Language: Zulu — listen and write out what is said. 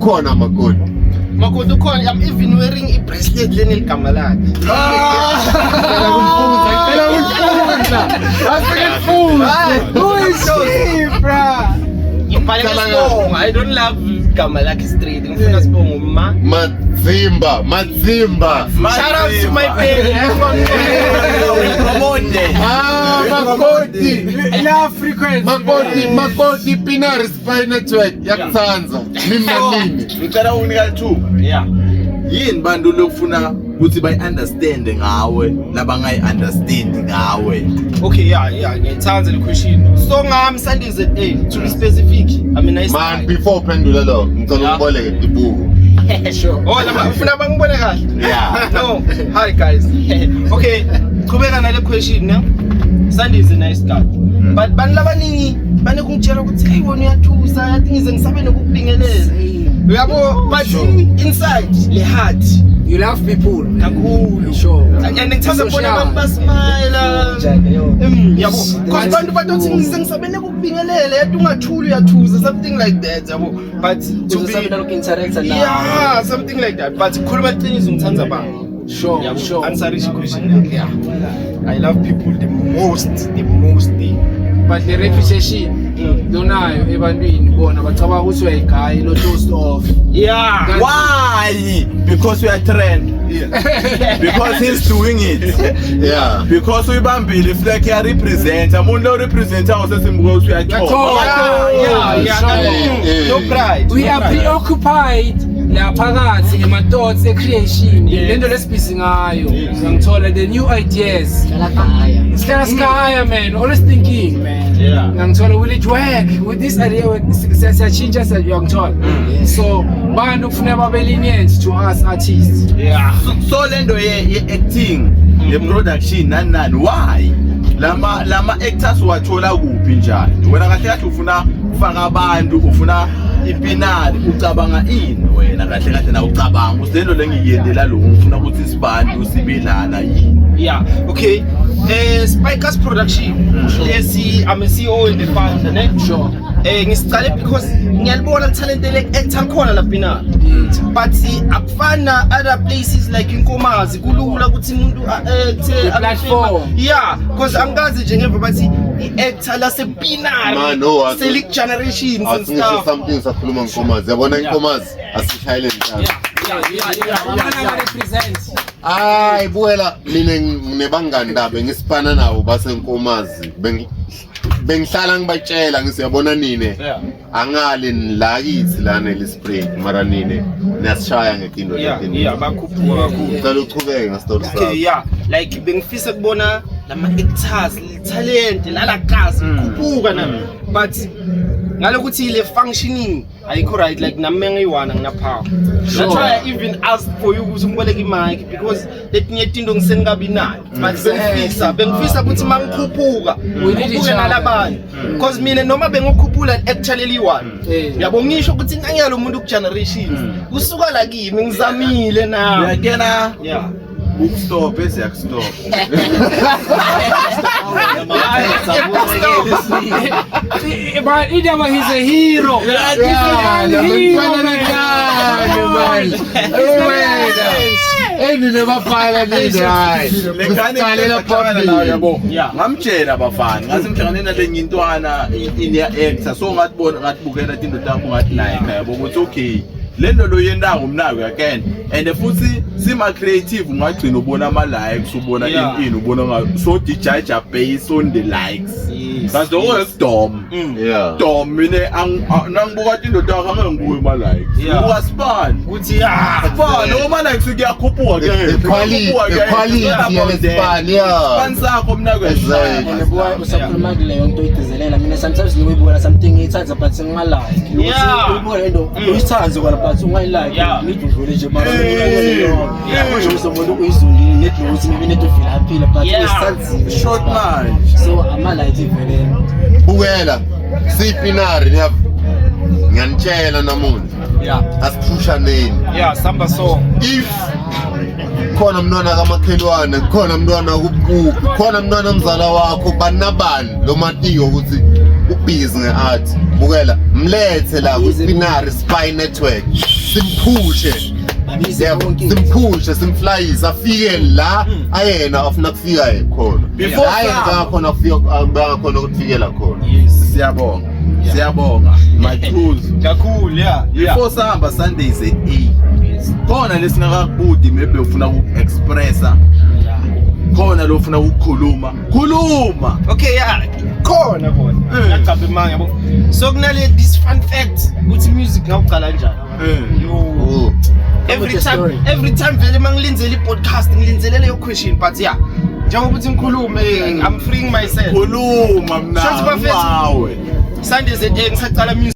ukhona makoti. Makoti ukhona, I'm even wearing a bracelet leni ligama lakhe. Who is she, bruh? Ngibhale ngesibongo, I don't love igama lakhe straight. Ngifuna sibongo Madzimba. Shout out to my baby. Makoti Pinaris Spy Network yakutsanza. Nini. Ngicela ukunika 2. Yeah. Yini bantu lokufuna ukuthi bayi-understand ngawe labangayi-understand ngawe? Okay, yeah, ngiyayithanda le question. So ngami Sandize to be specific. I mean nice. Man, before pendula lo, ngicela uboleke ibhuku. Sure. Oh, lama ufuna bangibone kahle. Yeah. No. Hi guys. Okay, qhubeka nale question ne. Sandize nice guy. But bantu labaningi banekungitshela ukuthi hey wona uyathusa, yathi ngize ngisabe nokubingelela. Uyabo, but inside the heart You love people. kakhulu. Sure. And ngithanda bona abantu basmile. Yabo. Because bantu bathi ngize ngisabe nokubingelela, yathi ungathuli uyathusa, something like that, yabo. But to be yeah, something like that. But khuluma iqiniso ngithanda bani. Sure. Answer this question. Yeah. I love people the most. But the reputation, donayo ebantwini bona bacabanga ukuthi uyayigayi lo toast off. Yeah. Why? Because we are trend. Because he's doing it. Yeah. Because uyibambile iflag ya represent. Umuntu lo represent awusesimbuka ukuthi uyathola. Yeah. No pride. We are preoccupied laphakathi ngema-thoughts e-creation. Lento lesibhizi ngayo. Ngangithola the new ideas. Sihlala sikhaya man, always thinking man. Yeah. Ngangithola will it work with this idea siyachinja ngiyangithola. So bantu kufuneka babe lenient to us artists. Yeah. So lento ye-acting, ye-production nani why? Lama actors wathola kuphi njani? Wena kahle ufuna ufaka abantu, ufuna ipinari, ucabanga ini wena kahle na ucabanga ukuthi lento lengiyendela lo ufuna ukuthi isibantu sibelana yini? Yeah. Okay. Spikers Production. I'm a CEO in the founder, ne? Sure. Ngisicale because ngiyalibona talent le-actor khona lapha. But akufana other places like inkomazi kulula ukuthi umuntu The platform. Yeah, because angazi nje ngemva bathi i-actor lasepinari select generations and stuff. Something sakhuluma nkomazi. Yabona inkomazi asishayele njalo. Ay buela mina nginebangani ndaba ngisipana nawo basenkomazi bengihlala ngibatshela ngisiyabona nine angale nilakithi lana eLespring mara nine niyasishaya ngekindo lekinto Yeah, bakhuphuka kakhulu. ngicela uchubeke ngestory sakho. Okay, yeah, like bengifisa kubona lama actors talent lalakazi khuphuka nami, but ngalokuthi le functioning ayikho right, like nami ngiyiwana nginapower. That's why I even asked for you ukuthi ngiboleke imic because letinye izinto ngisengabi nayo, but bengifisa ukuthi mangikhuphuka ngikuphuke nalabanye because mina noma bengikhuphula actually liwani yabo ngisho ukuthi ngiyalo umuntu ku generations kusuka la kimi ngizamile na Uyakena yeah ukustop eziyakustop. But Idama, he's a hero. Ngamtshela bafana ngathi mhlangane nalenye intwana inia actor so ngathi bukela into takho ngathi like yabo ukuthi okay lento lo yendako mnako yakena and futhi sima creative ungagcina ubona ama likes ubona ini ubona ngayo so dijaja based on the likes kazo wesdom dom mina nangibuka into takho angibuke ama likes ubuka span ukuthi span noma likes kuyakhuphuka ke quality yespan span sakho mnako Nebuka usakhuluma kuleyo nto idizelela mina sometimes ngiyibuka something ithatha but ngingalike uyibuka lento uyithanze kwala but ungayilike need uvule nje mara nje usomuntu uyizulile need ukuthi ngibe need ufeel happy but uyisanzile short man so amalight vele bukela sipinari ngiyanitshela namuntu asiphushaneni samba song if khona mntwana kamakhelwane, khona mntwana kubuku, khona mntwana mzala wakho, bani nabani lo matiko ukuthi ubhizi nge-art. Bukela, mlethe la ku-Spinari Spy Network, simphushe, simphushe, simflyise, afike la ayena afuna kufika khona. Before la khona khona ukufikela khona. Siyabonga. Siyabonga. My tools. Kakhulu, yeah. Before sahamba Sundays at 8. Khona lesingakabudi maybe ufuna uku-expressa. Khona lo ufuna ukukhuluma. Khuluma. Okay, yeah. Khona ngaqapha imanga yabo. So kunale this fun fact ukuthi music ngawuqala kanjani. Yo. Every time vele mangilinzela i-podcast ngilinzelela leyo question but yeah. Njengoba ukuthi ngikhulume I'm freeing myself. Khuluma mna. Sundays at 8 ngisaqala music.